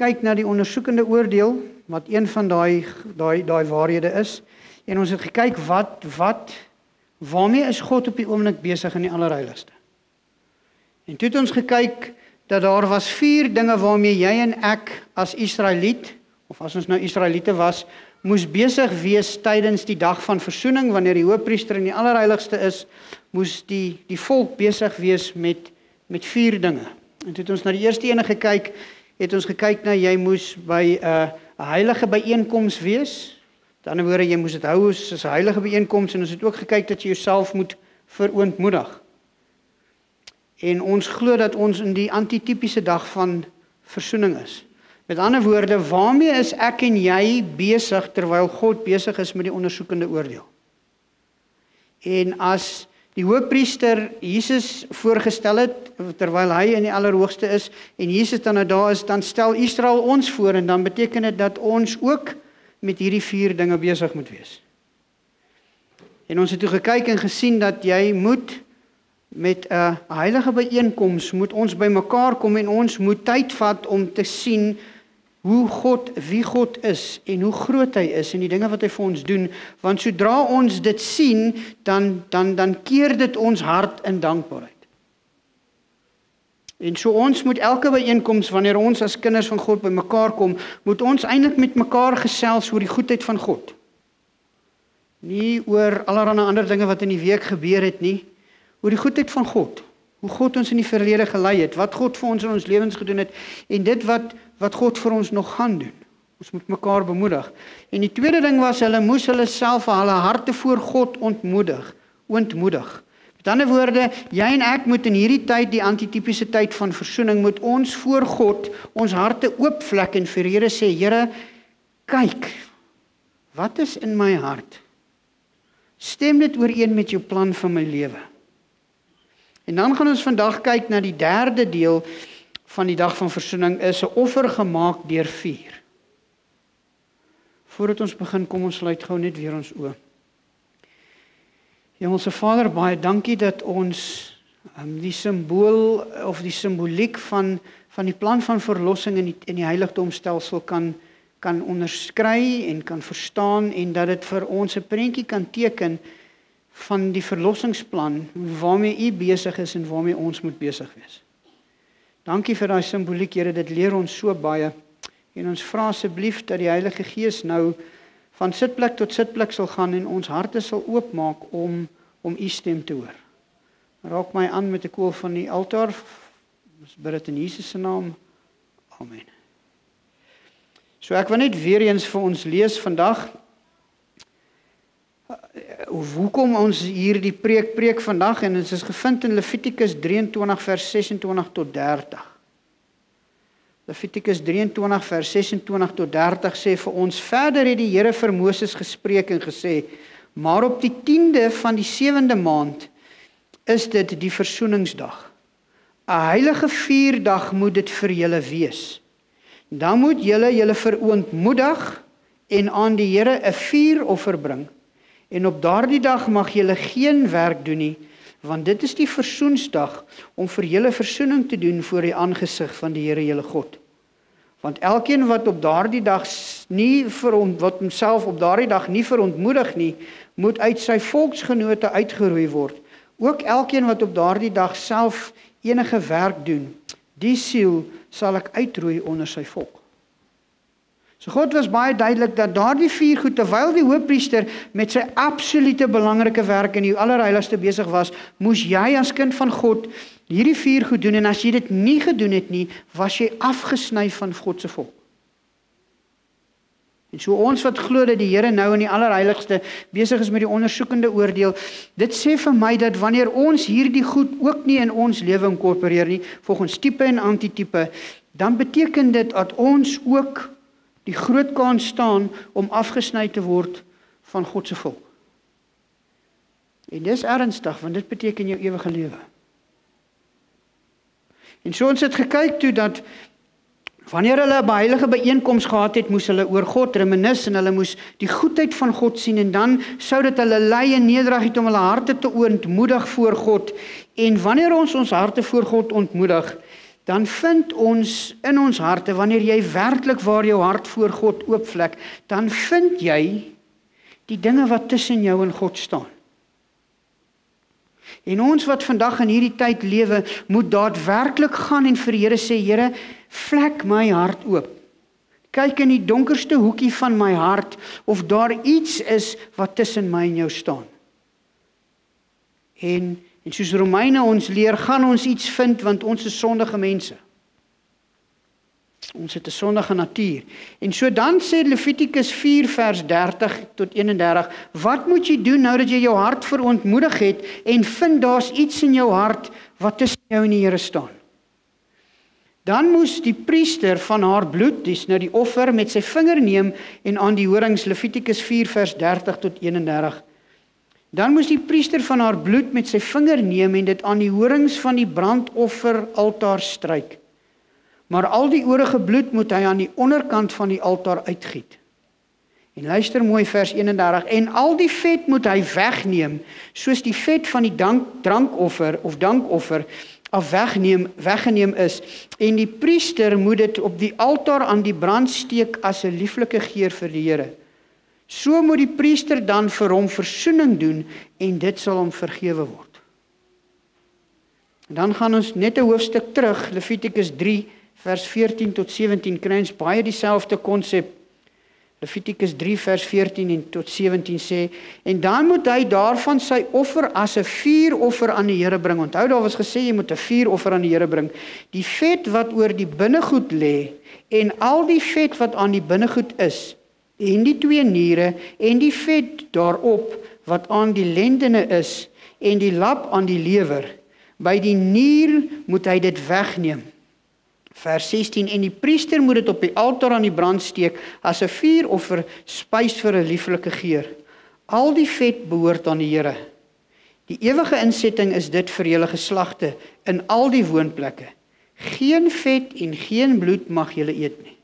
gekyk na die ondersoekende oordeel, wat een van daai waarhede is, en ons het gekyk waarmee is God op die oomblik besig in die allerheiligste. En toe het ons gekyk dat daar was 4 dinge waarmee jy en ek as Israeliet, of as ons nou Israeliete was, moes besig wees tydens die dag van versoening, wanneer die hoëpriester in die allerheiligste is, moes die volk besig wees met 4 dinge. En toe het ons na die eerste ene gekyk, het ons gekyk na jy moes by 'n heilige byeenkoms wees. Met ander woorde, jy moes dit hou as 'n heilige byeenkoms, en ons het ook gekyk dat jy jouself moet verootmoedig. En ons glo dat ons in die antitypiese dag van versoening is. Met ander woorde, waarmee is ek en jy besig terwyl God besig is met die ondersoekende oordeel? En as die hoëpriester Jesus voorgestel het, terwyl hy in die allerhoogste is, en Jesus dan nou daar is, dan stel Israel ons voor, en dan beteken dit dat ons ook met hierdie 4 dinge besig moet wees. En ons het toe gekyk en gesien dat jy moet met 'n heilige byeenkoms, moet ons by mekaar kom, en ons moet tyd vat om te sien wie God is, en hoe groot hy is, en die dinge wat hy vir ons doen, want sodra ons dit sien, dan keer dit ons hart in dankbaarheid. En so ons moet elke byeenkoms, wanneer ons as kinders van God by mekaar kom, moet ons eintlik met mekaar gesels oor die goedheid van God. Nie oor allerlei ander dinge wat in die week gebeur het nie, oor die goedheid van God, hoe God ons in die verlede gelei het, wat God vir ons in ons lewens gedoen het, en dit wat God vir ons nog gaan doen. Ons moet mekaar bemoedig. En die tweede ding was, hulle moes hulle self, hulle harte voor God ontmoedig. Met ander woorde, jy en ek moet in hierdie tyd, die antitypiese tyd van versoening, moet ons voor God ons harte oopvlek en vir Here sê, Here, kyk, wat is in my hart? Stem dit ooreen met jou plan vir my lewe. En dan gaan ons vandag kyk na die derde deel van die dag van versoening, is 'n offer gemaak deur vuur. Voordat ons begin, kom ons sluit gou net weer ons oë. Hemelse Vader, baie dankie dat ons die simbool of die simboliek van die plan van verlossing in die heiligdomstelsel kan onderskry en kan verstaan, en dat dit vir ons 'n prentjie kan teken van die verlossingsplan, waarmee U besig is en waarmee ons moet besig wees. Dankie vir daai simboliek, Here, dit leer ons so baie. En ons vra asseblief dat die Heilige Gees nou van sitplek tot sitplek sal gaan en ons harte sal oopmaak om U stem te hoor. Raak my aan met 'n koel van die altaar. Ons bid dit in Jesus se naam. Amen. So ek wil net weer eens vir ons lees vandag. Hoekom ons hier die preek vandag, en dit is gevind in Levitikus 23 vers 26 tot 30. Levitikus 23 vers 26 tot 30 sê vir ons, verder het die Here vir Moses gespreek en gesê, maar op die 10de van die 7de maand is dit die versoeningsdag. 'n heilige vuurdag moet dit vir julle wees. Dan moet julle verootmoedig en aan die Here 'n vuuroffer bring. En op daardie dag mag julle geen werk doen nie, want dit is die versoensdag om vir julle versoening te doen voor die aangesig van die Here julle God. Want elkeen wat op daardie dag wat homself op daardie dag nie verontmoedig nie, moet uit sy volksgenote uitgeroei word. Ook elkeen wat op daardie dag self enige werk doen, die siel sal ek uitroei onder sy volk. So God was baie duidelik dat daardie 4 goed, terwyl die hoëpriester met sy absolute belangrike werk in die allerheiligste besig was, moes jy as kind van God hierdie 4 goed doen, en as jy dit nie gedoen het nie, was jy afgesny van God se volk. En so ons wat glo dat die Here nou in die allerheiligste besig is met die ondersoekende oordeel, dit sê vir my dat wanneer ons hierdie goed ook nie in ons lewe inkorporeer nie, volgens tipe en antitype, dan beteken dit dat ons ook die groot kans staan om afgesny te word van God se volk. En dis ernstig, want dit beteken jou ewige lewe. En so ons het gekyk toe dat wanneer hulle 'n heilige byeenkoms gehad het, moes hulle oor God reminis en hulle moes die goedheid van God sien, en dan sou dit hulle lei in nederigheid om hulle harte te ontmoedig voor God. En wanneer ons harte voor God ontmoedig, dan vind ons in ons harte, wanneer jy werklik waar jou hart voor God oopvlek, dan vind jy die dinge wat tussen jou en God staan. En ons wat vandag in hierdie tyd lewe, moet daadwerklik gaan en vir die Here sê, Here, vlek my hart oop. Kyk in die donkerste hoekie van my hart, of daar iets is wat tussen my en jou staan. En soos Romeine ons leer, gaan ons iets vind, want ons is sondige mense. Ons het 'n sondige natuur. En so dan sê Levitikus 4 vers 30 tot 31, wat moet jy doen nou dat jy jou hart verontmoedig het, en vind daar's iets in jou hart wat tussen jou en die Here staan? Dan moes die priester van haar bloed, dis nou die offer, met sy vinger neem en aan die horings, Levitikus 4 vers 30 tot 31, dan moes die priester van haar bloed met sy vinger neem en dit aan die horings van die brandofferaltaar stryk. Maar al die oorige bloed moet hy aan die onderkant van die altaar uitgiet. En luister mooi vers 31, en al die vet moet hy wegneem, soos die vet van die drankoffer of dankoffer weggeneem is, en die priester moet dit op die altaar aan die brand steek as 'n lieflike geur vir die Here. So moet die priester dan vir hom versoening doen, en dit sal hom vergewe word. En dan gaan ons net 'n hoofstuk terug, Levitikus 3, vers 14 tot 17, kry ons baie dieselfde konsep. Levitikus 3 vers 14 en tot 17 sê, en dan moet hy daarvan sy offer as 'n vuuroffer aan die Here bring. Onthou, daar was gesê, jy moet 'n vuuroffer aan die Here bring. Die vet wat oor die binnegoed lê, en al die vet wat aan die binnegoed is, en die 2 niere, en die vet daarop, wat aan die lendene is, en die lap aan die lewer. By die nier moet hy dit wegneem. Vers 16, en die priester moet dit op die altaar aan die brand steek, as 'n vuuroffer, spys vir 'n lieflike geur. Al die vet behoort aan die Here. Die ewige insetting is dit vir julle geslagte, in al die woonplekke. Geen vet en geen bloed mag julle eet nie.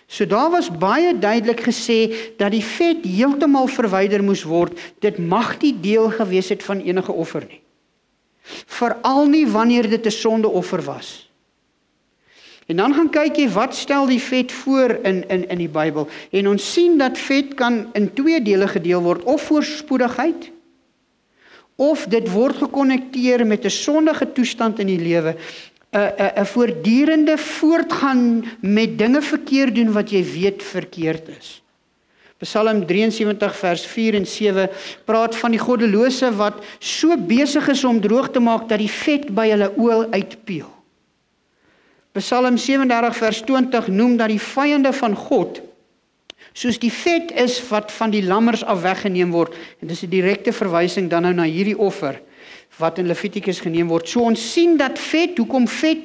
So daar was baie duidelik gesê, dat die vet heeltemal verwyder moes word. Dit mag nie deel gewees het van enige offer nie. Veral nie wanneer dit 'n sondeoffer was. En dan gaan kyk jy, wat stel die vet voor in die Bybel? En ons sien dat vet kan in 2 dele gedeel word, of voorspoedigheid, of dit word gekonnekteer met 'n sondige toestand in die lewe, 'n voortdurende voortgaan met dinge verkeerd doen wat jy weet verkeerd is. Psalm 73 vers 4 en 7 praat van die goddelose wat so besig is om droog te maak dat die vet by hulle oë uitpeel. Psalm 37 vers 20 noem dat die vyande van God, soos die vet is wat van die lammers af weggeneem word, en dis 'n direkte verwysing dan nou na hierdie offer, wat in Levitikus geneem word. So ons sien dat vet, hoekom vet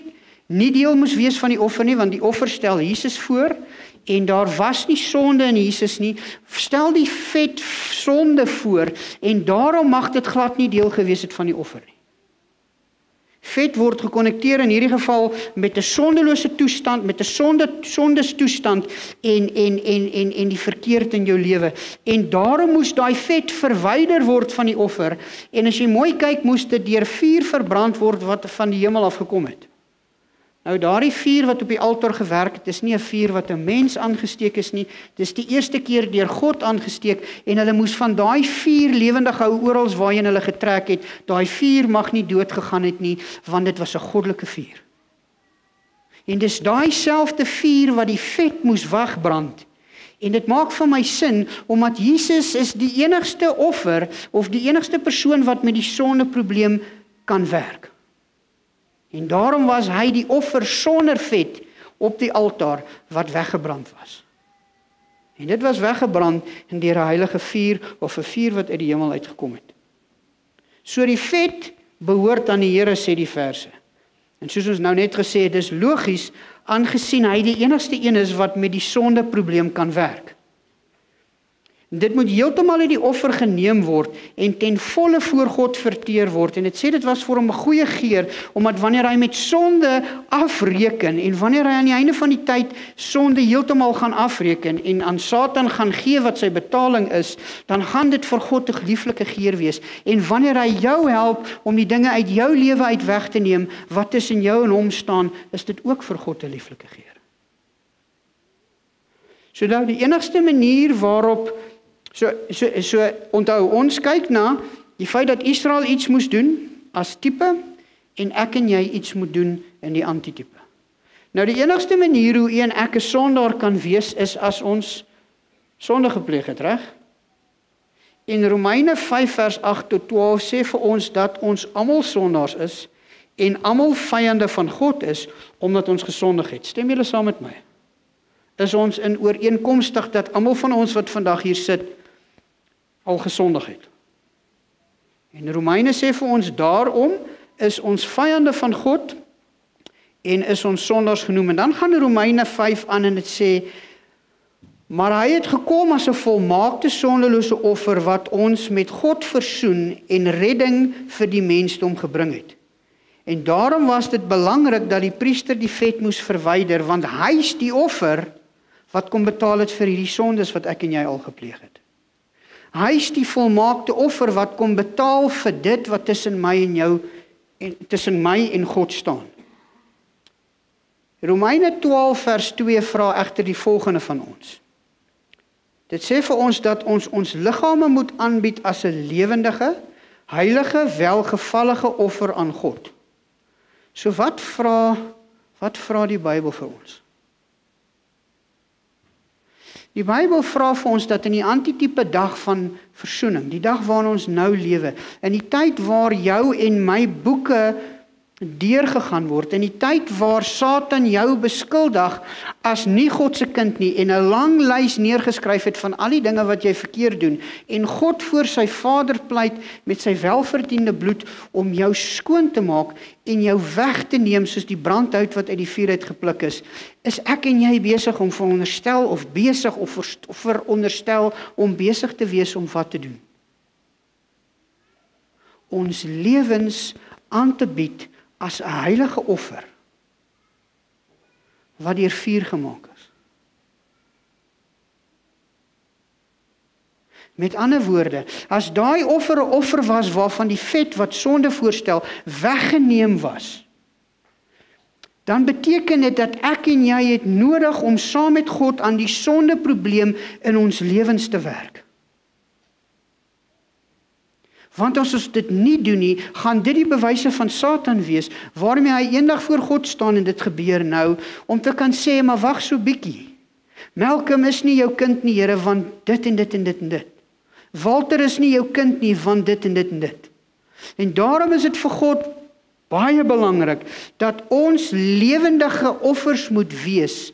nie deel moes wees van die offer nie, want die offer stel Jesus voor, en daar was nie sonde in Jesus nie, stel die vet sonde voor, en daarom mag dit glad nie deel gewees het van die offer nie. Vet word gekonnekteer in hierdie geval met 'n sondelose toestand, met 'n sondestoestand en die verkeerd in jou lewe. En daarom moes daai vet verwyder word van die offer. En as jy mooi kyk, moes dit deur vuur verbrand word wat van die hemel af gekom het. Nou daardie vuur wat op die altaar gewerk het, is nie 'n vuur wat 'n mens aangesteek is nie. Dis die eerste keer deur God aangesteek, en hulle moes van daai vuur lewendig hou oral waarheen hulle getrek het. Daai vuur mag nie dood gegaan het nie, want dit was 'n goddelike vuur. En dis daai selfde vuur wat die vet moes wegbrand. En dit maak vir my sin, omdat Jesus is die enigste offer, of die enigste persoon wat met die sondeprobleem kan werk. En daarom was hy die offer sonder vet op die altaar wat weggebrand was. En dit was weggebrand deur 'n heilige vuur, of 'n vuur wat uit die hemel uitgekom het. So die vet behoort aan die Here, sê die verse. En soos ons nou net gesê het, dis logies, aangesien hy die enigste een is wat met die sondeprobleem kan werk. Dit moet heeltemal uit die offer geneem word en ten volle voor God verteer word. En dit sê dit was vir hom 'n goeie geur, omdat wanneer hy met sonde afreken en wanneer hy aan die einde van die tyd sonde heeltemal gaan afreken en aan Satan gaan gee wat sy betaling is, dan gaan dit vir God 'n gelieflike geur wees. En wanneer hy jou help om die dinge uit jou lewe uit weg te neem wat tussen jou en hom staan, is dit ook vir God 'n lieflike geur. So nou die enigste manier waarop So onthou, ons kyk na die feit dat Israel iets moes doen as tipe en ek en jy iets moet doen in die antitipe. Nou die enigste manier hoe u en ek 'n sondaar kan wees is as ons sonde gepleeg het, reg? In Romeine 5 vers 8 tot 12 sê vir ons dat ons almal sondaars is en almal vyande van God is omdat ons gesondig het. Stem julle saam met my? Is ons in ooreenkomstig dat almal van ons wat vandag hier sit al gesondig het. En Romeine sê vir ons daarom is ons vyande van God en is ons sondaars genoem. En dan gaan Romeine 5 aan en dit sê, maar hy het gekom as 'n volmaakte sondelose offer wat ons met God versoen en redding vir die mensdom gebring het. En daarom was dit belangrik dat die priester die vet moes verwyder, want hy is die offer wat kom betaal het vir hierdie sondes wat ek en jy al gepleeg het. Hy is die volmaakte offer wat kom betaal vir dit wat tussen my en jou en tussen my en God staan. Romeine 12 vers 2 vra egter die volgende van ons. Dit sê vir ons dat ons liggame moet aanbied as 'n lewendige, heilige, welgevallige offer aan God. So wat vra die Bybel vir ons? Die Bybel vra vir ons dat in die antitipe dag van versoening, die dag waarin ons nou lewe, in die tyd waar jou en my boeke deurgegaan word, in die tyd waar Satan jou beskuldig as nie God se kind nie en 'n lang lys neergeskryf het van al die dinge wat jy verkeerd doen en God voor sy Vader pleit met sy welverdiende bloed om jou skoon te maak en jou weg te neem soos die brandhout wat uit die vuur uit gepluk is ek en jy besig om veronderstel of veronderstel om besig te wees om wat te doen? Ons lewens aan te bied as 'n heilige offer wat deur vuur gemaak is. Met ander woorde, as daai offer 'n offer was waarvan die vet wat sonde voorstel weggeneem was, dan beteken dit dat ek en jy het nodig om saam met God aan die sondeprobleem in ons lewens te werk. Want as ons dit nie doen nie, gaan dit die bewyse van Satan wees, waarmee hy eendag voor God staan en dit gebeur nou, om te kan sê, maar wag so bietjie. Malcolm is nie jou kind nie, Here, want dit en dit en dit en dit. Walter is nie jou kind nie, want dit en dit en dit. En daarom is dit vir God baie belangrik, dat ons lewendige offers moet wees,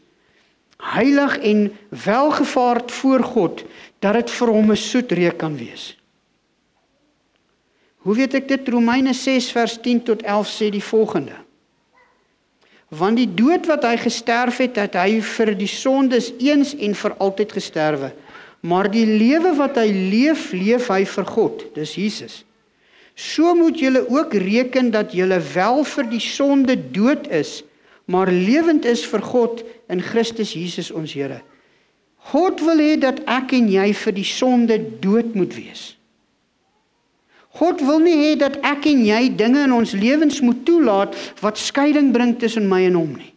heilig en welgevaard voor God, dat dit vir hom 'n soet reuk kan wees. Hoe weet ek dit? Romeine 6 vers 10 tot 11 sê die volgende. Want die dood wat hy gesterf het hy vir die sondes eens en vir altyd gesterwe. Maar die lewe wat hy leef hy vir God, dis Jesus. So moet julle ook reken dat julle wel vir die sonde dood is, maar lewend is vir God in Christus Jesus ons Here. God wil hê dat ek en jy vir die sonde dood moet wees. God wil nie hê dat ek en jy dinge in ons lewens moet toelaat wat skeiding bring tussen my en hom nie.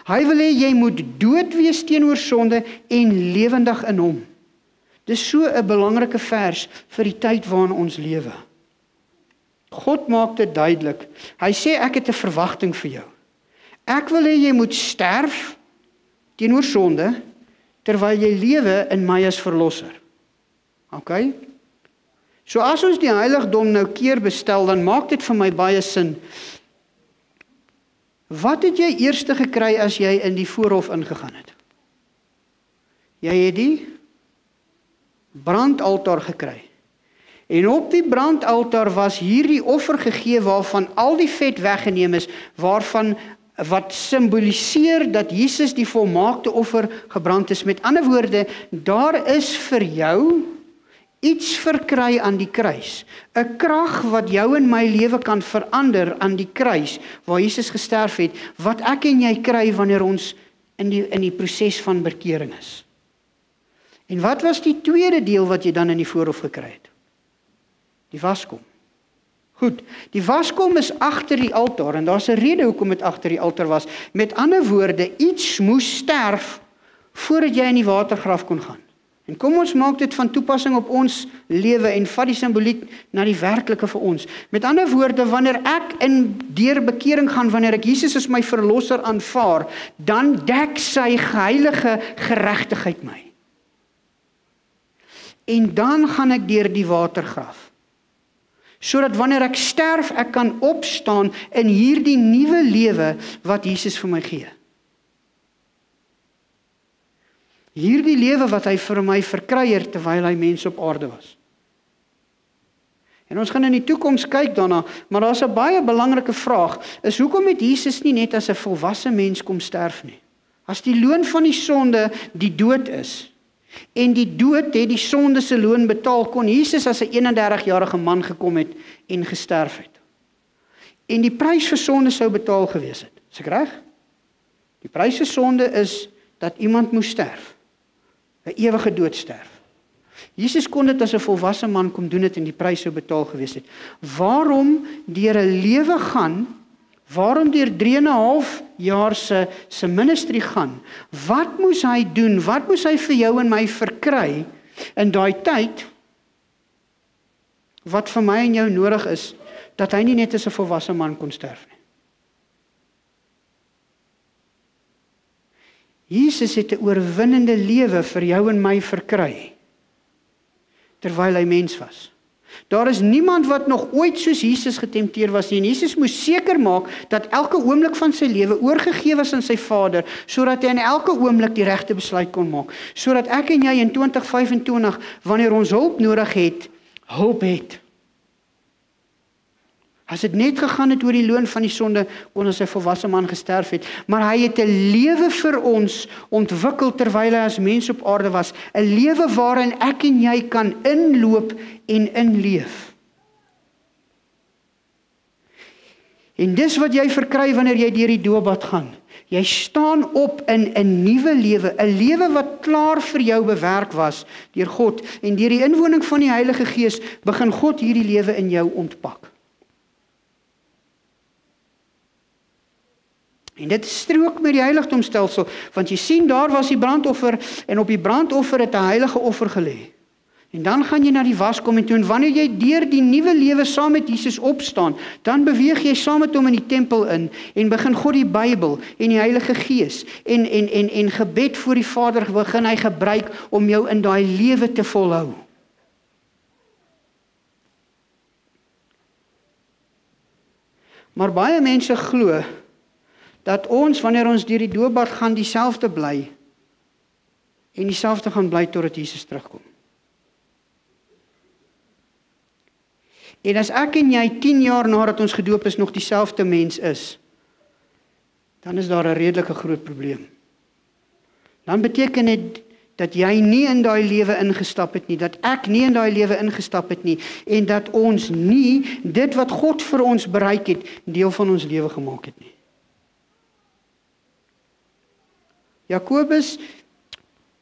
Hy wil hê jy moet dood wees teenoor sonde en lewendig in hom. Dis so 'n belangrike vers vir die tyd waarin ons lewe. God maak dit duidelik. Hy sê ek het 'n verwagting vir jou. Ek wil hê jy moet sterf teenoor sonde terwyl jy lewe in my as verlosser. OK? So as ons die heiligdom nou keer bestel, dan maak dit vir my baie sin. Wat het jy eers gekry as jy in die voorhof ingegaan het? Jy het die brandaltaar gekry. En op die brandaltaar was hierdie offer gegee waarvan al die vet weggeneem is, waarvan wat simboliseer dat Jesus die volmaakte offer gebrand is. Met ander woorde, daar is vir jou iets verkry aan die kruis. 'n Krag wat jou en my lewe kan verander aan die kruis, waar Jesus gesterf het, wat ek en jy kry wanneer ons in die proses van bekering is. En wat was die tweede deel wat jy dan in die voorhof gekry het? Die waskom. Goed, die waskom is agter die altaar, en daar's 'n rede hoekom dit agter die altaar was. Met ander woorde, iets moes sterf, voordat jy in die watergraf kon gaan. En kom ons maak dit van toepassing op ons lewe, en vat die simboliek na die werklike vir ons. Met ander woorde, wanneer ek deur bekering gaan, wanneer ek Jesus as my verlosser aanvaar, dan dek sy heilige geregtigheid my. En dan gaan ek deur die watergraf. Sodat wanneer ek sterf, ek kan opstaan in hierdie nuwe lewe wat Jesus vir my gee. Hierdie lewe wat hy vir my verkry het terwyl hy mens op aarde was. En ons gaan in die toekoms kyk daarna, maar daar's 'n baie belangrike vraag, is hoekom het Jesus nie net as 'n volwasse mens kom sterf nie? As die loon van die sonde die dood is, en die dood het die sonde se loon betaal, kon Jesus as 'n 31-jarige man gekom het en gesterf het. En die prys vir sonde sou betaal gewees het. Is ek reg? Die prys vir sonde is dat iemand moes sterf. 'n ewige dood sterf. Jesus kon dit as 'n volwasse man kom doen het en die prys sou betaal gewees het. Waarom deur 'n lewe gaan, waarom deur 3,5 jaar se ministry gaan? Wat moes hy doen? Wat moes hy vir jou en my verkry in daai tyd wat vir my en jou nodig is, dat hy nie net as 'n volwasse man kon sterf nie? Jesus het 'n oorwinnende lewe vir jou en my verkry, terwyl hy mens was. Daar is niemand wat nog ooit soos Jesus getempteer was nie, en Jesus moes seker maak dat elke oomblik van sy lewe oorgegee was aan sy Vader, sodat hy in elke oomblik die regte besluit kon maak, sodat ek en jy in 2025, wanneer ons hulp nodig het, hulp het. As dit net gegaan het oor die loon van die sonde, kon ons 'n volwasse man gesterf het, maar hy het 'n lewe vir ons ontwikkel terwyl hy as mens op aarde was, 'n lewe waarin ek en jy kan inloop en inleef. En dis wat jy verkry wanneer jy deur die doopbad gaan. Jy staan op in 'n nuwe lewe, 'n lewe wat klaar vir jou bewerk was deur God, en deur die inwoning van die Heilige Gees begin God hierdie lewe in jou ontpak. En dit strook met die heiligdomstelsel, want jy sien, daar was die brandoffer, en op die brandoffer het 'n heilige offer gelê. En dan gaan jy na die waskom, en toe, en wanneer jy deur die nuwe lewe saam met Jesus opstaan, dan beweeg jy saam met hom in die tempel in, en begin God die Bybel, en die Heilige Gees, en gebed voor die Vader begin hy gebruik om jou in daai lewe te volhou. Maar baie mense glo dat ons, wanneer ons deur die doopbad gaan, dieselfde bly, en dieselfde gaan bly totdat Jesus terugkom. En as ek en jy 10 jaar nadat ons gedoop is, nog dieselfde mens is, dan is daar 'n redelike groot probleem. Dan beteken dit dat jy nie in daai lewe ingestap het nie, dat ek nie in daai lewe ingestap het nie, en dat ons nie dit wat God vir ons bereik het, deel van ons lewe gemaak het nie. Jakobus,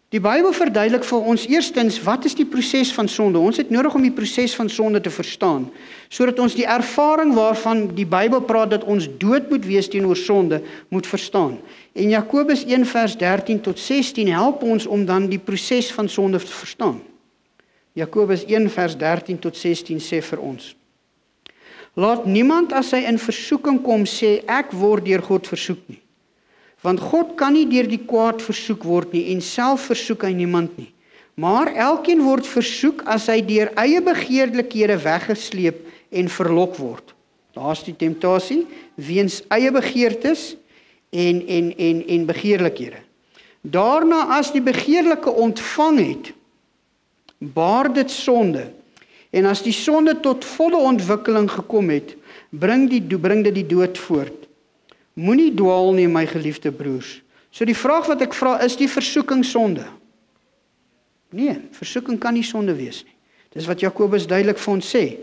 die Bybel verduidelik vir ons eerstens, wat is die proses van sonde? Ons het nodig om die proses van sonde te verstaan, sodat ons die ervaring waarvan die Bybel praat dat ons dood moet wees teenoor sonde, moet verstaan. En Jakobus 1 vers 13 tot 16 help ons om dan die proses van sonde te verstaan. Jakobus 1 vers 13 tot 16 sê vir ons: Laat niemand as hy in versoeking kom sê, ek word deur God versoek nie. Want God kan nie deur die kwaad versoek word nie, en self versoek hy niemand nie. Maar elkeen word versoek as hy deur eie begeerlikhede weggesleep en verlok word. Daar's die temptasie, weens eie begeertes en begeerlikhede. Daarna, as die begeerlike ontvang het, baar dit sonde. En as die sonde tot volle ontwikkeling gekom het, bring dit die dood voort. Moenie dwaal nie, my geliefde broers. So die vraag wat ek vra, is die versoeking sonde? Nee, versoeking kan nie sonde wees nie. Dis wat Jakobus duidelik vir ons sê.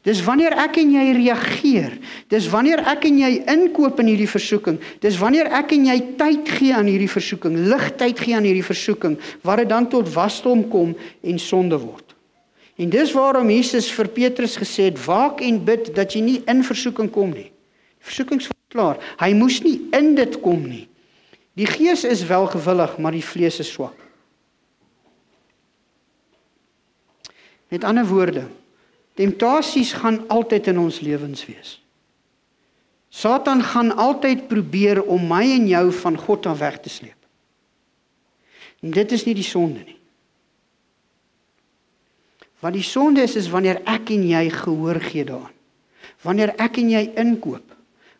Dis wanneer ek en jy reageer, dis wanneer ek en jy inkoop in hierdie versoeking, dis wanneer ek en jy tyd gee aan hierdie versoeking, ligtyd gee aan hierdie versoeking, waar dit dan tot wasdom kom en sonde word. En dis waarom Jesus vir Petrus gesê het, waak en bid dat jy nie in versoeking kom nie. Die versoeking is klaar, hy moes nie in dit kom nie. Die gees is welgewillig, maar die vlees is swak. Met ander woorde, temptasies gaan altyd in ons lewens wees. Satan gaan altyd probeer om my en jou van God af weg te sleep. En dit is nie die sonde nie. Wat die sonde is wanneer ek en jy gehoor gee daaraan. Wanneer ek en jy inkoop.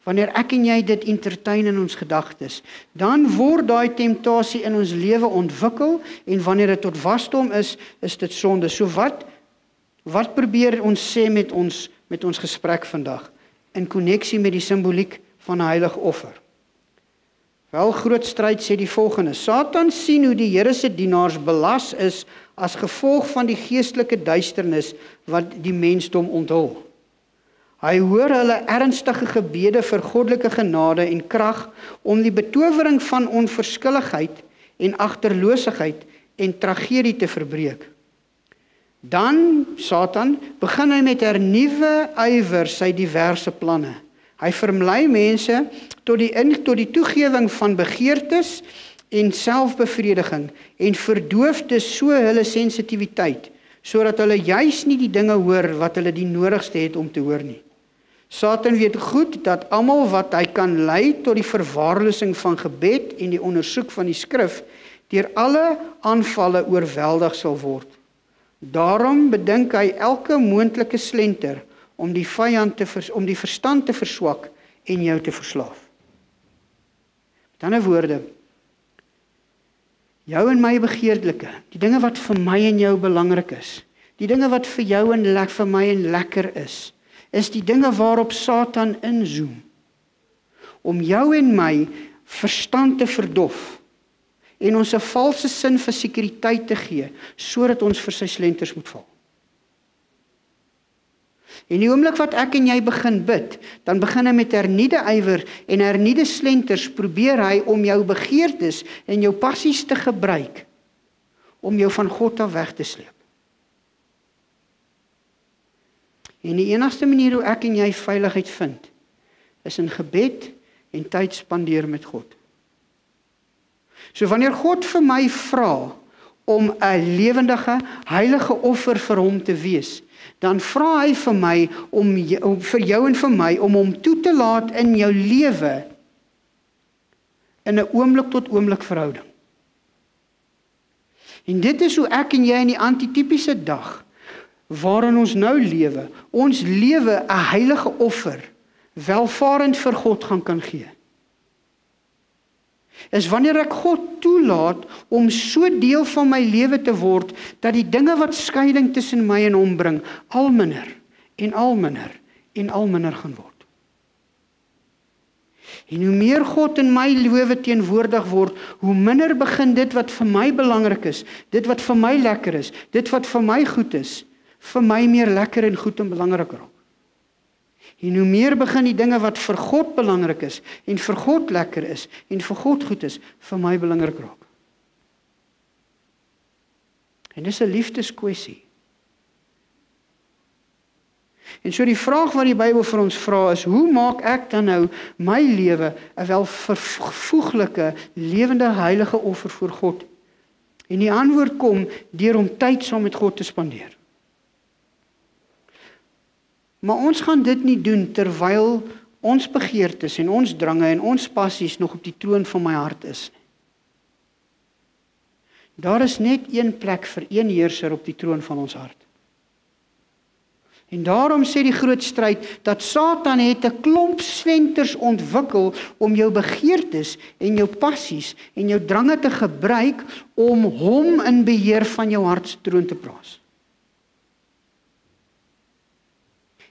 Wanneer ek en jy dit entertain in ons gedagtes, dan word daai temptasie in ons lewe ontwikkel en wanneer dit tot wasdom is dit sonde. So wat probeer ons sê met ons gesprek vandag in koneksie met die simboliek van 'n heilige offer? Wel, groot stryd sê die volgende: Satan sien hoe die Here se dienaars belas is as gevolg van die geestelike duisternis wat die mensdom onthul. Hy hoor hulle ernstige gebede vir goddelike genade en krag om die betowering van onverskilligheid en agterloosheid en tragedie te verbreek. Dan, Satan, begin hy met hernuwe ywer sy diverse planne. Hy verlei mense tot die toegewing van begeertes en selfbevrediging en verdoof dus so hulle sensitiwiteit, sodat hulle juis nie die dinge hoor wat hulle die nodigste het om te hoor nie. Satan weet goed dat almal wat hy kan lei tot die verwaarlosing van gebed en die ondersoek van die skrif, deur alle aanvalle oorweldig sal word. Daarom bedink hy elke moontlike slenter om die verstand te verswak en jou te verslaaf. Met ander woorde, jou en my begeerlike, die dinge wat vir my en jou belangrik is, die dinge wat vir jou en vir my en lekker is die dinge waarop Satan inzoom, om jou en my verstand te verdof, en ons 'n valse sin vir sekuriteit te gee, sodat ons vir sy slenters moet val. En die oomblik wat ek en jy begin bid, dan begin hy met hernuide ywer en hernuide slenters probeer hy om jou begeertes en jou passies te gebruik, om jou van God af weg te sleep. En die enigste manier hoe ek en jy veiligheid vind, is in gebed en tyd spandeer met God. So wanneer God vir my vra om 'n lewendige, heilige offer vir hom te wees, dan vra hy vir my vir jou en vir my om hom toe te laat in jou lewe in 'n oomblik tot oomblik verhouding. En dit is hoe ek en jy in die antitipiese dag waarin ons nou lewe, ons lewe 'n heilige offer, welvarend vir God gaan kan gee. Is wanneer ek God toelaat om so deel van my lewe te word, dat die dinge wat skeiding tussen my en hom bring, al minder en al minder en al minder gaan word. En hoe meer God in my lewe teenwoordig word, hoe minder begin dit wat vir my belangrik is, dit wat vir my lekker is, dit wat vir my goed is, vir my meer lekker en goed en belangrik raak. En hoe meer begin die dinge wat vir God belangrik is, en vir God lekker is, en vir God goed is, vir my belangrik raak. En dis 'n liefdeskwessie. En so die vraag wat die Bybel vir ons vra is, hoe maak ek dan nou my lewe 'n welvoeglike, lewende, heilige offer voor God? En die antwoord kom deur om tyd saam met God te spandeer. Maar ons gaan dit nie doen terwyl ons begeertes en ons drange en ons passies nog op die troon van my hart is. Daar is net een plek vir een heerser op die troon van ons hart. En daarom sê die groot stryd dat Satan het 'n klomp slenters ontwikkel om jou begeertes en jou passies en jou drange te gebruik om hom in beheer van jou hart se troon te plaas.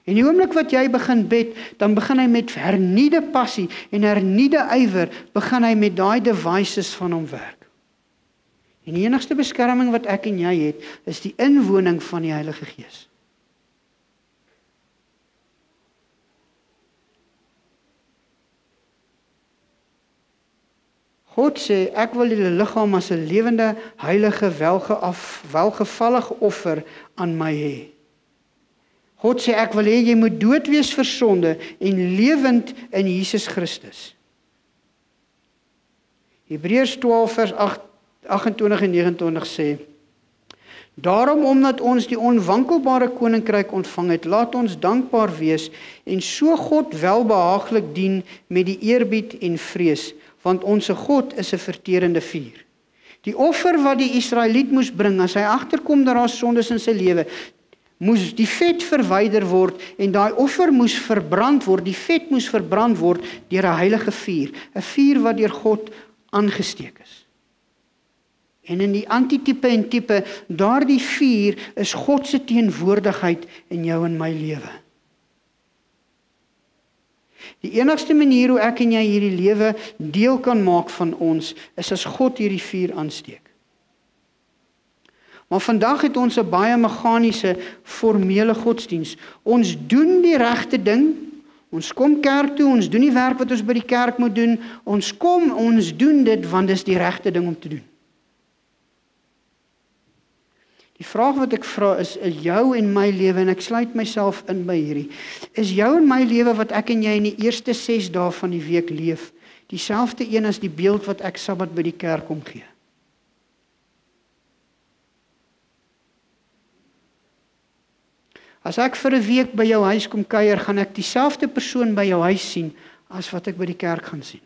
En die oomblik wat jy begin bid, dan begin hy met hernieude passie en hernieude ywer, begin hy met daai devices van hom werk. En die enigste beskerming wat ek en jy het, is die inwoning van die Heilige Gees. God sê, ek wil julle liggaam as 'n lewende, heilige, welgevallige offer aan my hê. God sê, ek wil hê jy moet dood wees vir sonde en lewend in Jesus Christus. Hebreërs 12 vers 28 en 29 sê, daarom omdat ons die onwankelbare koninkryk ontvang het, laat ons dankbaar wees en so God welbehaaglik dien met die eerbied en vrees, want onse God is 'n verterende vuur. Die offer wat die Israeliet moes bring, as hy agterkom dat daar sondes in sy lewe, moes die vet verwyder word en daai offer moes verbrand word, die vet moes verbrand word deur 'n heilige vuur, 'n vuur wat deur God aangesteek is. En in die antitipe en tipe, daardie vuur is God se teenwoordigheid in jou en my lewe. Die enigste manier hoe ek en jy hierdie lewe deel kan maak van ons, is as God hierdie vuur aansteek. Maar vandag het ons 'n baie meganiese, formele godsdiens. Ons doen die regte ding, ons kom kerk toe, ons doen die werk wat ons by die kerk moet doen, ons doen dit want dis die regte ding om te doen. Die vraag wat ek vra is jou en my lewe, en ek sluit myself in by hierdie, is jou en my lewe wat ek en jy in die eerste 6 dae van die week leef, dieselfde een as die beeld wat ek Sabbat by die kerk omgee? As ek vir 'n week by jou huis kom kuier, gaan ek dieselfde persoon by jou huis sien as wat ek by die kerk gaan sien.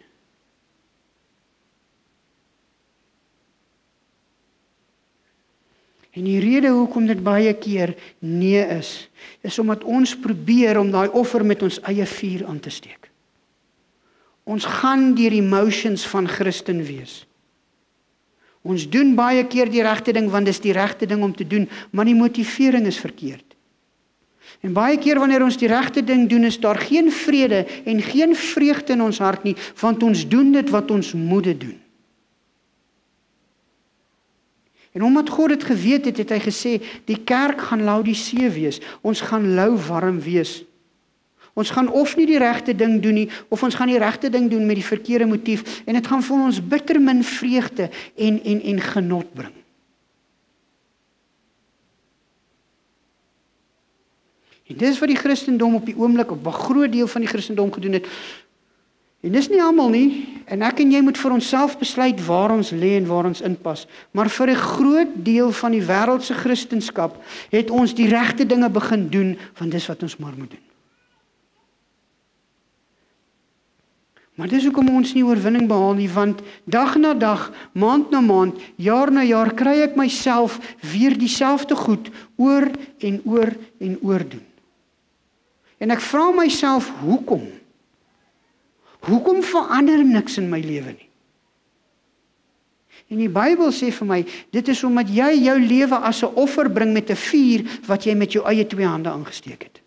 En die rede hoekom dit baie keer nee is omdat ons probeer om daai offer met ons eie vuur aan te steek. Ons gaan deur die emotions van Christen wees. Ons doen baie keer die regte ding want dis die regte ding om te doen, maar die motivering is verkeerd. En baie keer wanneer ons die regte ding doen, is daar geen vrede en geen vreugde in ons hart nie, want ons doen dit wat ons moet doen. En omdat God dit geweet het, het hy gesê, die kerk gaan Laodisee wees, ons gaan lauwarm wees. Ons gaan of nie die regte ding doen nie, of ons gaan die regte ding doen met die verkeerde motief, en dit gaan vir ons bitter min vreugde en genot bring. En dis wat die Christendom op die oomblik, op 'n groot deel van die Christendom gedoen het. En dis nie almal nie, en ek en jy moet vir onsself besluit waar ons lê en waar ons inpas. Maar vir 'n groot deel van die wêreldse Christendom het ons die regte dinge begin doen, want dis wat ons maar moet doen. Maar dis hoekom ons nie oorwinning behaal nie, want dag na dag, maand na maand, jaar na jaar, kry ek myself weer dieselfde goed oor en oor en oor doen. En ek vra myself, hoekom? Hoekom verander niks in my lewe nie? En die Bybel sê vir my, dit is omdat jy jou lewe as 'n offer bring met 'n vuur wat jy met jou eie 2 hande aangesteek het.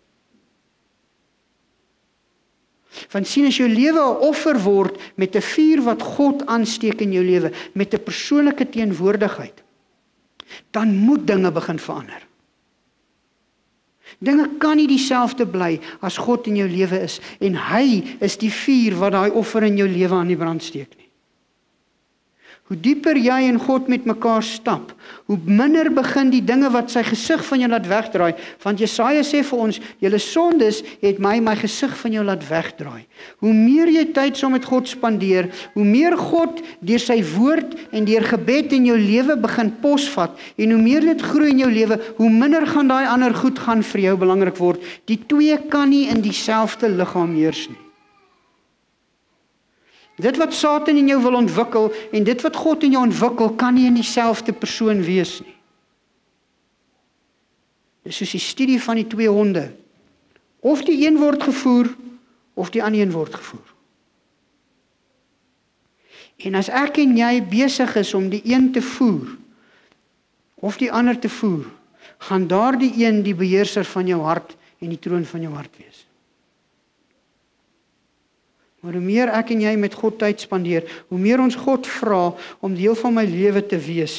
Want sien, as jou lewe 'n offer word met 'n vuur wat God aansteek in jou lewe, met 'n persoonlike teenwoordigheid, dan moet dinge begin verander. Dinge kan nie dieselfde bly as God in jou lewe is, en hy is die vuur wat daai offer in jou lewe aan die brand steek nie. Hoe dieper jy en God met mekaar stap, hoe minder begin die dinge wat sy gesig van jou laat wegdraai, want Jesaja sê vir ons, julle sondes het my gesig van jou laat wegdraai. Hoe meer jy tyd saam met God spandeer, hoe meer God deur sy woord en deur gebed in jou lewe begin posvat, en hoe meer dit groei in jou lewe, hoe minder gaan daai ander goed gaan vir jou belangrik word. Die 2 kan nie in dieselfde liggaam heers nie. Dit wat Satan in jou wil ontwikkel en dit wat God in jou ontwikkel, kan nie in dieselfde persoon wees nie. Dis soos die studie van die 2 honde. Of die een word gevoer, of die ander een word gevoer. En as ek en jy besig is om die een te voer, of die ander te voer, gaan daardie een die beheerser van jou hart en die troon van jou hart wees. Maar hoe meer ek en jy met God tyd spandeer, hoe meer ons God vra om deel van my lewe te wees,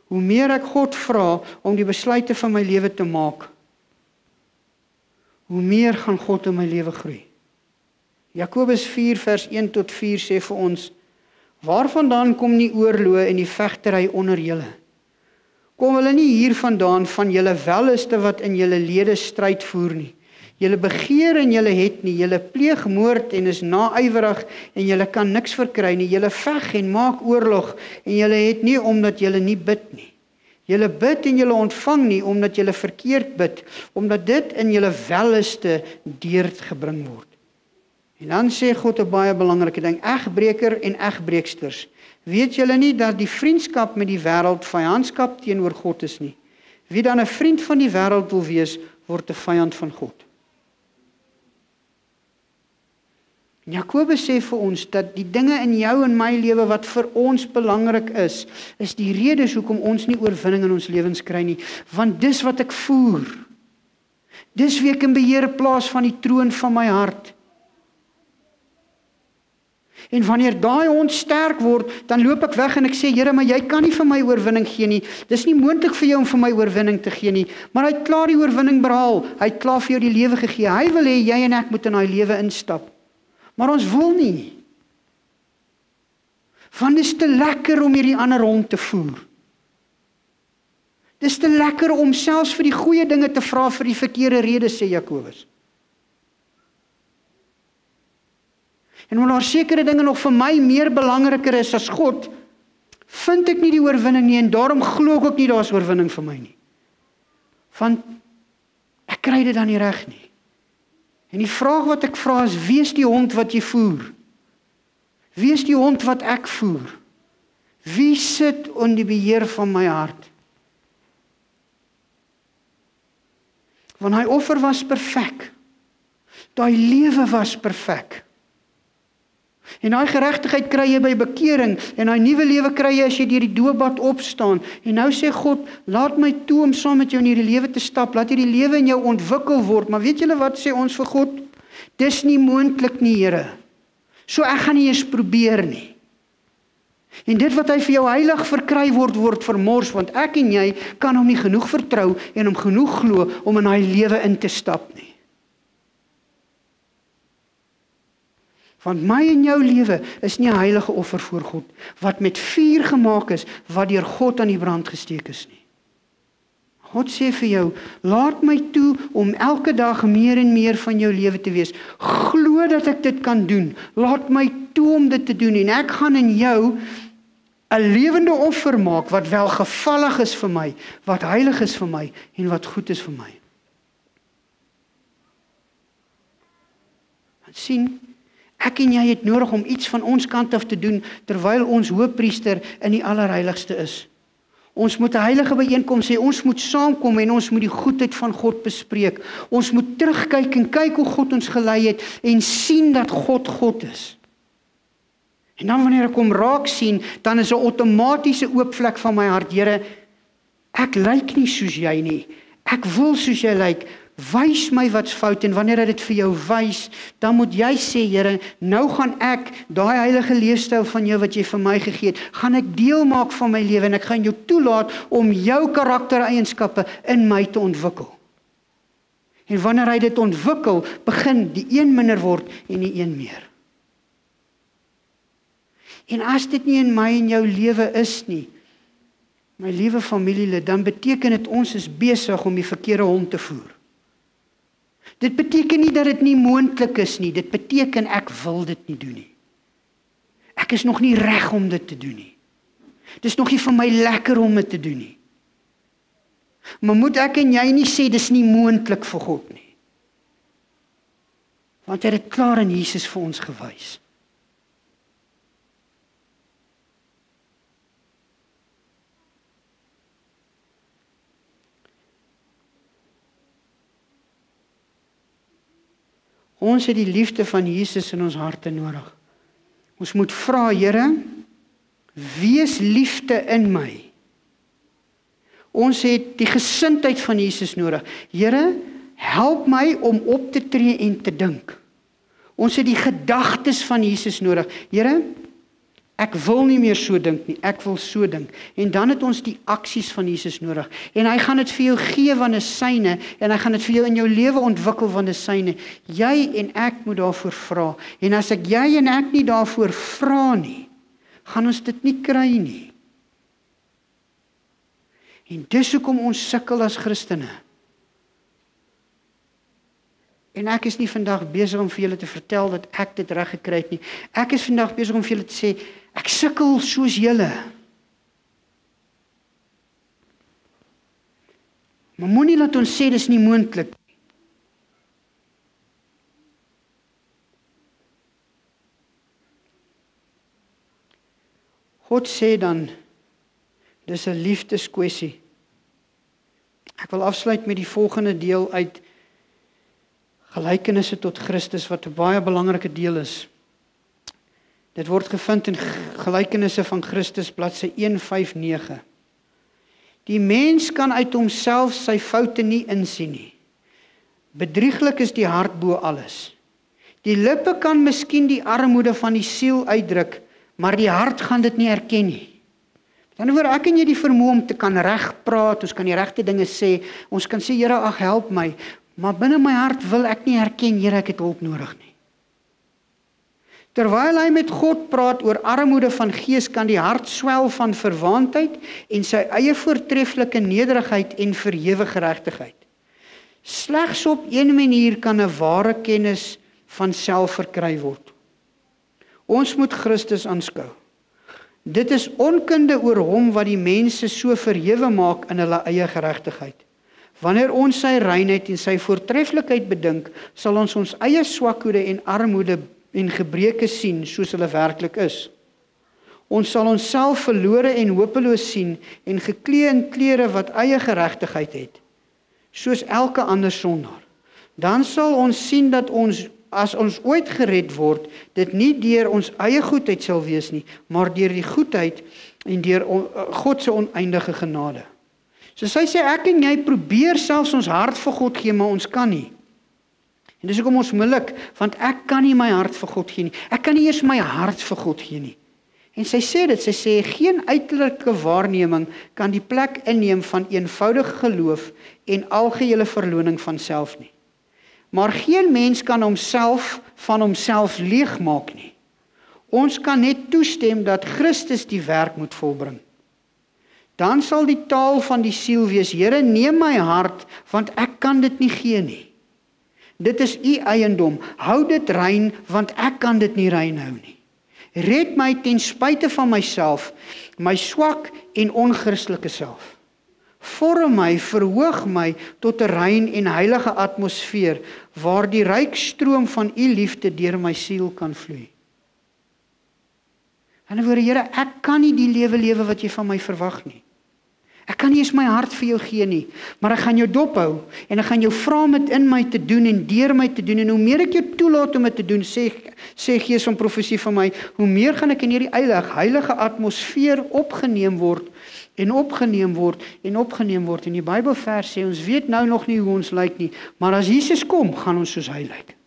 hoe meer ek God vra om die besluite van my lewe te maak, hoe meer gaan God in my lewe groei. Jakobus 4 vers 1 tot 4 sê vir ons, waarvandaan kom die oorloë en die vegtery onder julle? Kom hulle nie hiervandaan van julle welliste wat in julle lede stryd voer nie. Julle begeer en julle het nie, julle pleeg moord en is naaiwerig en julle kan niks verkry nie. Julle veg en maak oorlog en julle het nie omdat julle nie bid nie. Julle bid en julle ontvang nie omdat julle verkeerd bid, omdat dit in julle welliste deurgebring word. En dan sê God 'n baie belangrike ding, egbreker en egbreeksters. Weet julle nie dat die vriendskap met die wêreld vyandskap teenoor God is nie? Wie dan 'n vriend van die wêreld wil wees, word 'n vyand van God. Jakobus sê vir ons dat die dinge in jou en my lewe wat vir ons belangrik is die redes hoekom ons nie oorwinning in ons lewens kry nie, want dis wat ek voer. Dis wie ek in beheer plaas van die troon van my hart. En wanneer daai hond sterk word, dan loop ek weg en ek sê, Here, maar jy kan nie vir my oorwinning gee nie. Dis nie moontlik vir jou om vir my oorwinning te gee nie, maar hy het klaar die oorwinning behaal. Hy het klaar vir jou die lewe gegee. Hy wil hê jy en ek moet in daai lewe instap. Maar ons wil nie. Want dit is te lekker om hierdie ander hond te voer. Dit is te lekker om selfs vir die goeie dinge te vra vir die verkeerde redes, sê Jakobus. En omdat daar sekere dinge nog vir my meer belangriker is as God, vind ek nie die oorwinning nie en daarom glo ek ook nie daar is oorwinning vir my nie. Want ek kry dit dan nie reg nie. En die vraag wat ek vra is, wie is die hond wat jy voer? Wie is die hond wat ek voer? Wie sit in die beheer van my hart? Want hy offer was perfek. Daai lewe was perfek. En daai geregtigheid kry jy by bekering en daai nuwe lewe kry jy as jy deur die doopbad opstaan. En nou sê God, laat my toe om saam met jou in hierdie lewe te stap, laat hierdie lewe in jou ontwikkel word. Maar weet julle wat sê ons vir God? Dis nie moontlik nie, Here. So ek gaan nie eens probeer nie. En dit wat hy vir jou heilig verkry word vermors, want ek en jy kan hom nie genoeg vertrou en hom genoeg glo om in daai lewe in te stap nie. Want my en jou lewe is nie 'n heilige offer voor God, wat met vuur gemaak is, wat deur God aan die brand gesteek is nie. God sê vir jou, laat my toe om elke dag meer en meer van jou lewe te wees. Glo dat ek dit kan doen. Laat my toe om dit te doen en ek gaan in jou 'n lewende offer maak wat welgevallig is vir my, wat heilig is vir my en wat goed is vir my. Want sien, ek en jy het nodig om iets van ons kant af te doen terwyl ons hoëpriester in die allerheiligste is. Ons moet 'n heilige byeenkoms hê, ons moet saamkom en ons moet die goedheid van God bespreek. Ons moet terugkyk en kyk hoe God ons gelei het en sien dat God God is. En dan wanneer ek hom raak sien, dan is 'n outomatiese oop vlek van my hart, Here, ek lyk nie soos jy nie. Ek wil soos jy lyk. Wys my wat's fout en wanneer hy dit vir jou wys, dan moet jy sê, Here, nou gaan ek daai heilige leefstyl van jou wat jy vir my gegee het, gaan ek deel maak van my lewe en ek gaan jou toelaat om jou karaktereienskappe in my te ontwikkel. En wanneer hy dit ontwikkel, begin die een minder word en die een meer. En as dit nie in my en jou lewe is nie, my liewe familielid, dan beteken dit ons is besig om die verkeerde hond te voer. Dit beteken nie dat dit nie moontlik is nie, dit beteken ek wil dit nie doen nie. Ek is nog nie reg om dit te doen nie. Dit is nog nie vir my lekker om dit te doen nie. Maar moet ek en jy nie sê, dis nie moontlik vir God nie. Want hy het dit klaar in Jesus vir ons gewys. Ons het die liefde van Jesus in ons harte nodig. Ons moet vra, Here, wees liefde in my. Ons het die gesindheid van Jesus nodig. Here, help my om op te tree en te dink. Ons het die gedagtes van Jesus nodig. Here, ek wil nie meer so dink nie, ek wil so dink. En dan het ons die aksies van Jesus nodig. En hy gaan dit vir jou gee want dit is syne, en hy gaan dit vir jou in jou lewe ontwikkel want dit is syne. Jy en ek moet daarvoor vra. En as jy en ek nie daarvoor vra nie, gaan ons dit nie kry nie. En dis hoekom ons sukkel as Christene. En ek is nie vandag besig om vir julle te vertel dat ek dit reg gekry het nie. Ek is vandag besig om vir julle te sê, ek sukkel soos julle. Maar moenie laat ons sê dis nie moontlik. God sê dan, dis 'n liefdeskwessie. Ek wil afsluit met die volgende deel uit Gelykenisse tot Christus, wat 'n baie belangrike deel is. Dit word gevind in Gelykenisse van Christus, bladsy 159. Die mens kan uit homself sy foute nie insien nie. Bedrieglik is die hart bo alles. Die lippe kan miskien die armoede van die siel uitdruk, maar die hart gaan dit nie erken nie. Dan word ek en jy die vermoë om te kan reg praat, ons kan die regte dinge sê, ons kan sê, Here, ag help my, maar binne my hart wil ek nie erken, Here, ek het hulp nodig nie. Terwyl hy met God praat oor armoede van gees, kan die hart swel van verwaandheid en sy eie voortreffelike nederigheid en verhewe geregtigheid. Slegs op een manier kan 'n ware kennis van self verkry word. Ons moet Christus aanskou. Dit is onkunde oor hom wat die mense so verhewe maak in hulle eie geregtigheid. Wanneer ons sy reinheid en sy voortreffelikheid bedink, sal ons ons eie swakhoede en armoede en gebreke sien soos hulle werklik is. Ons sal onsself verlore en hopeloos sien en geklee in klere wat eie geregtigheid het, soos elke ander sondaar. Dan sal ons sien dat as ons ooit gered word, dit nie deur ons eie goedheid sal wees nie, maar deur die goedheid en deur God se oneindige genade. So hy sê, ek en jy probeer selfs ons hart vir God gee, maar ons kan nie. En dis hoekom ons moeilik, want ek kan nie my hart vir God gee nie. Ek kan nie eers my hart vir God gee nie. En sy sê dit, sy sê, geen uiterlike waarneming kan die plek inneem van eenvoudige geloof en algehele verloning van self nie. Maar geen mens kan homself van homself leegmaak nie. Ons kan net toestem dat Christus die werk moet volbring. Dan sal die taal van die siel wees, Here, neem my hart, want ek kan dit nie gee nie. Dit is u eiendom, hou dit rein, want ek kan dit nie rein hou nie. Red my ten spyte van myself, my swak en onchristelike self. Vorm my, verhoog my tot 'n rein en heilige atmosfeer, waar die ryk stroom van u liefde deur my siel kan vloei. En woorde, Here, ek kan nie die lewe wat jy van my verwag nie. Ek kan nie eens my hart vir jou gee nie, maar ek gaan jou dophou, en ek gaan jou vra om dit in my te doen, en deur my te doen, en hoe meer ek jou toelaat om dit te doen, sê Gees van profesie van my, hoe meer gaan ek in hierdie heilige atmosfeer opgeneem word, en opgeneem word, en die Bybelvers sê, ons weet nou nog nie hoe ons lyk nie, maar as Jesus kom, gaan ons soos hy lyk.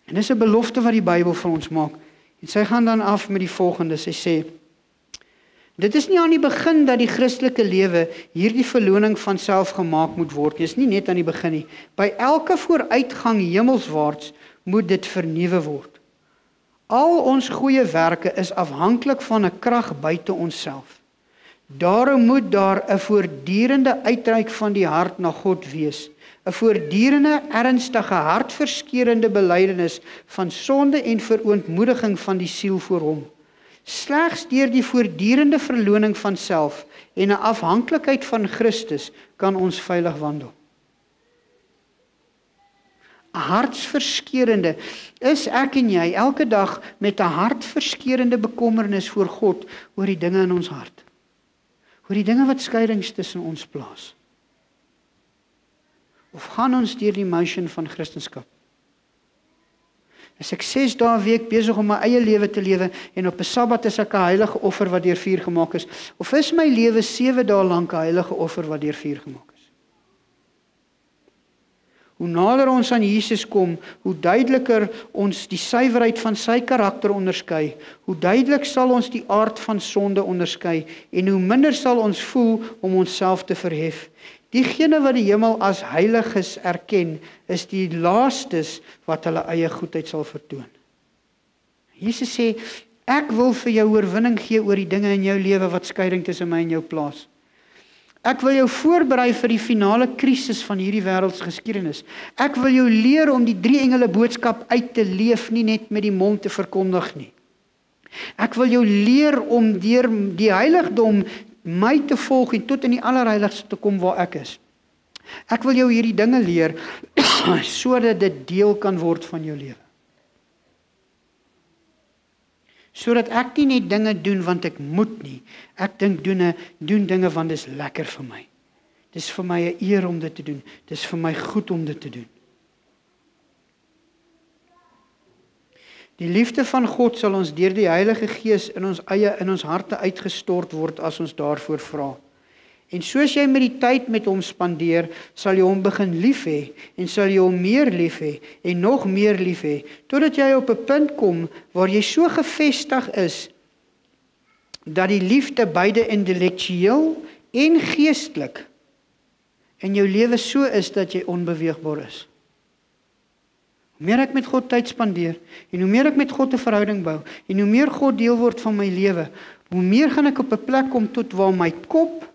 En dis 'n belofte wat die Bybel vir ons maak, en sy gaan dan af met die volgende, sy sê, dit is nie aan die begin dat die Christelike lewe hierdie verloning van self gemaak moet word. Dit is nie net aan die begin nie. By elke vooruitgang hemelswaarts moet dit vernuwe word. Al ons goeie werke is afhanklik van 'n krag buite onsself. Daarom moet daar 'n voortdurende uitreik van die hart na God wees. 'n Voortdurende, ernstige, hartverskeurende belydenis van sonde en verootmoediging van die siel voor hom. Slegs deur die voortdurende verloning van self en 'n afhanklikheid van Christus kan ons veilig wandel. 'n Hartsverskeurende is ek en jy elke dag met 'n hartverskeurende bekommernis voor God oor die dinge in ons hart. Oor die dinge wat skeidings tussen ons plaas. Of gaan ons deur die motion van Christendom? Is ek 6 dae 'n week besig om my eie lewe te lewe en op 'n Sabbat is ek 'n heilige offer wat deur vuur gemaak is? Of is my lewe 7 dae lank 'n heilige offer wat deur vuur gemaak is? Hoe nader ons aan Jesus kom, hoe duideliker ons die suiwerheid van sy karakter onderskei, hoe duidelik sal ons die aard van sonde onderskei, en hoe minder sal ons voel om onsself te verhef. Diegene wat die hemel as heiliges erken, is die laastes wat hulle eie goedheid sal vertoon. Jesus sê, ek wil vir jou oorwinning gee oor die dinge in jou lewe wat skeiding tussen my en jou plaas. Ek wil jou voorberei vir die finale krisis van hierdie wêreldsgeskiedenis. Ek wil jou leer om die 3 engele boodskap uit te leef, nie net met die mond te verkondig nie. Ek wil jou leer om deur die heiligdom my te volg en tot in die allerheiligste te kom waar ek is. Ek wil jou hierdie dinge leer sodat dit deel kan word van jou lewe. Sodat ek nie net dinge doen want ek moet nie. Ek doen dinge want dit is lekker vir my. Dit is vir my 'n eer om dit te doen. Dit is vir my goed om dit te doen. Die liefde van God sal ons deur die Heilige Gees in ons harte uitgestort word as ons daarvoor vra. En soos jy met die tyd met hom spandeer, sal jy hom begin lief hê en sal jy hom meer lief hê en nog meer lief hê, totdat jy op 'n punt kom waar jy so gefestig is dat die liefde beide intellektueel en geestelik in jou lewe so is dat jy onbeweegbaar is. Hoe meer ek met God tyd spandeer en hoe meer ek met God 'n verhouding bou en hoe meer God deel word van my lewe, hoe meer gaan ek op 'n plek kom tot waar my kop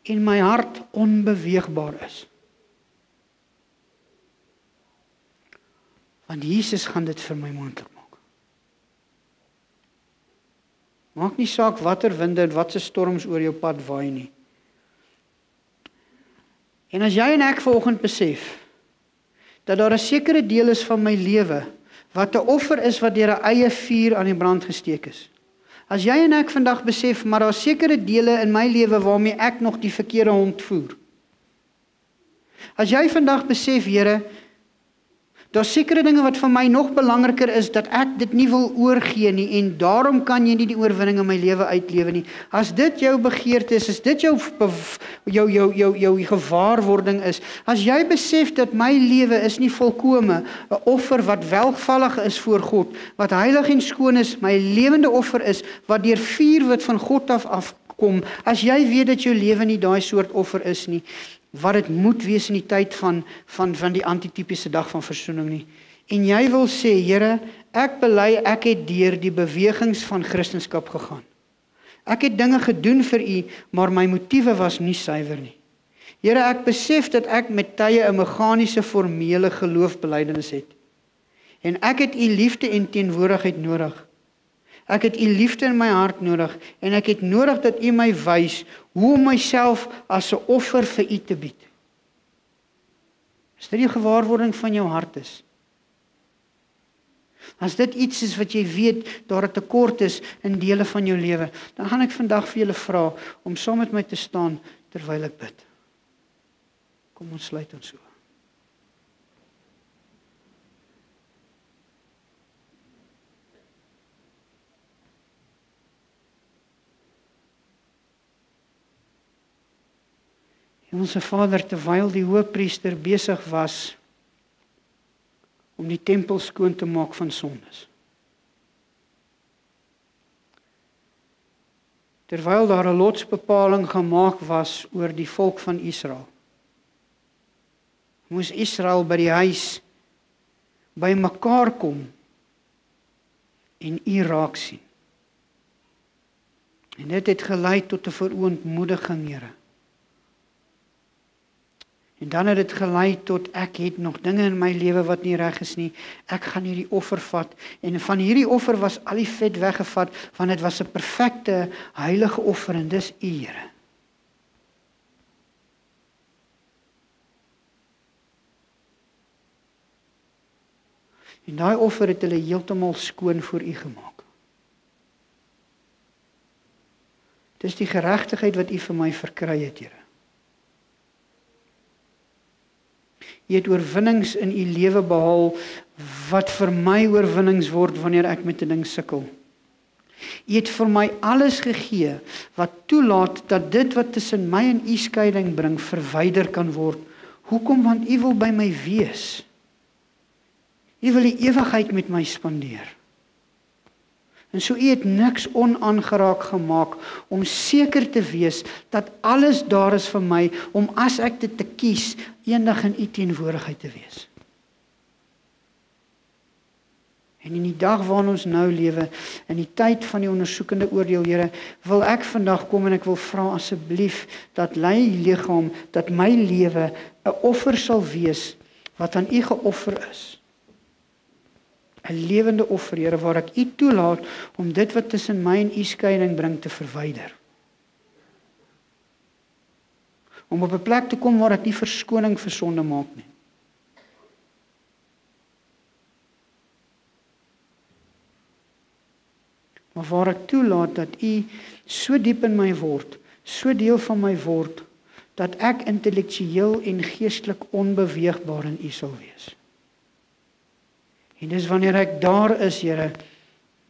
en my hart onbeweegbaar is. Want Jesus gaan dit vir my moontlik maak. Maak nie saak watter winde en watse storms oor jou pad waai nie. En as jy en ek vanoggend besef dat daar 'n sekere deel is van my lewe wat 'n offer is wat deur 'n eie vuur aan die brand gesteek is. As jy en ek vandag besef, maar daar is sekere dele in my lewe waarmee ek nog die verkeerde hond voer. As jy vandag besef, Here, daar is sekere dinge wat vir my nog belangriker is, dat ek dit nie wil oorgee nie, en daarom kan jy nie die oorwinning in my lewe uitlewe nie. As dit jou begeerte is, as dit jou gewaarwording is, as jy besef dat my lewe is nie volkome, 'n offer wat welgevallig is voor God, wat heilig en skoon is, my lewende offer is, wat deur vuur wat van God afkom, as jy weet dat jou lewe nie daai soort offer is nie, wat dit moet wees in die tyd van die antitypiese dag van versoening nie. En jy wil sê, Here, ek bely ek het deur die bewegings van Christendom gegaan. Ek het dinge gedoen vir U, maar my motiewe was nie suiwer nie. Here, ek besef dat ek met tye 'n meganiese formele geloofbelydenis het. En ek het U liefde en teenwoordigheid nodig. Ek het U liefde in my hart nodig en ek het nodig dat U my wys hoe om myself as 'n offer vir U te bied. As dit die gewaarwording van jou hart is, as dit iets is wat jy weet daar 'n tekort is in dele van jou lewe, dan gaan ek vandag vir julle vra om saam met my te staan terwyl ek bid. Kom ons sluit ons so. Onse Vader, terwyl die hoëpriester besig was om die tempel skoon te maak van sondes. Terwyl daar 'n lotsbepaling gemaak was oor die volk van Israel, moes Israel by die huis by mekaar kom en U raak sien. En dit het gelei tot 'n verootmoediging, Here. En dan het dit gelei tot ek het nog dinge in my lewe wat nie reg is nie. Ek gaan hierdie offer vat. En van hierdie offer was al die vet weggevat, want dit was 'n perfekte, heilige offer en dis U, Here. En daai offer het hulle heeltemal skoon voor U gemaak. Dis die geregtigheid wat U vir my verkry het, Here. U het oorwinnings in U lewe behaal wat vir my oorwinnings word wanneer ek met 'n ding sukkel. U het vir my alles gegee wat toelaat dat dit wat tussen my en U skeiding bring verwyder kan word. Hoekom? Want U wil by my wees. U wil die ewigheid met my spandeer. En so U het niks onaangeraak gemaak om seker te wees dat alles daar is vir my om as ek dit te kies, eendag in U teenwoordigheid te wees. En in die dag waarin ons nou lewe, in die tyd van die ondersoekende oordeel, Here, wil ek vandag kom en ek wil vra asseblief dat my liggaam, dat my lewe 'n offer sal wees wat aan U geoffer is. 'n lewende offer, Here, waar ek U toelaat om dit wat tussen my en U skeiding bring te verwyder. Om op 'n plek te kom waar ek nie verskoning vir sonde maak nie. Maar waar ek toelaat dat U so diep in my word, so deel van my word, dat ek intellektueel en geestelik onbeweegbaar in U sal wees. En dis wanneer ek daar is, Here,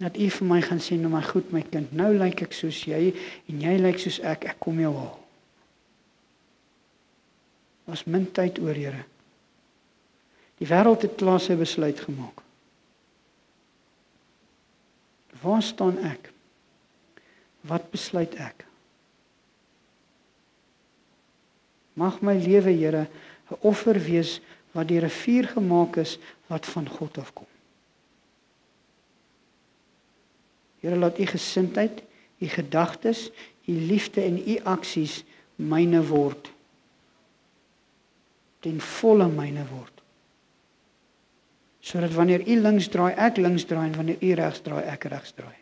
dat U vir my gaan sê, nou maar goed my kind, nou lyk ek soos jy, en jy lyk soos ek kom jou haal. Was min tyd oor, Here. Die wêreld het klaar sy besluit gemaak. Waar staan ek? Wat besluit ek? Mag my lewe, Here, 'n offer wees wat deur 'n vuur gemaak is wat van God afkom. Here, laat U gesindheid, U gedagtes, U liefde en U aksies myne word. Ten volle myne word. Sodat wanneer U links draai, ek links draai, en wanneer U regs draai, ek regs draai.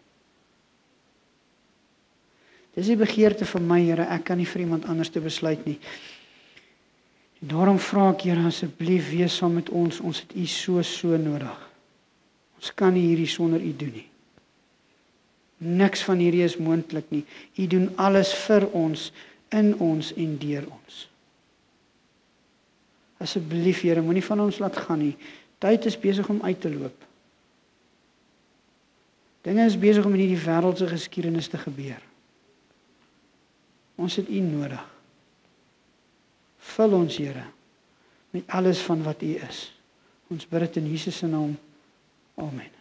Dis die begeerte van my, Here, ek kan nie vir iemand anders te besluit nie. En daarom vra ek, Here, asseblief wees saam met ons het U so nodig. Ons kan nie hierdie sonder U doen nie. Niks van hierdie is moontlik nie. U doen alles vir ons, in ons en deur ons. Asseblief, Here, moenie van ons laat gaan nie. Tyd is besig om uit te loop. Dinge is besig om in hierdie wêreldse geskiedenis te gebeur. Ons het U nodig. Vul ons, Here, met alles van wat U is. Ons bid dit in Jesus se naam. Amen.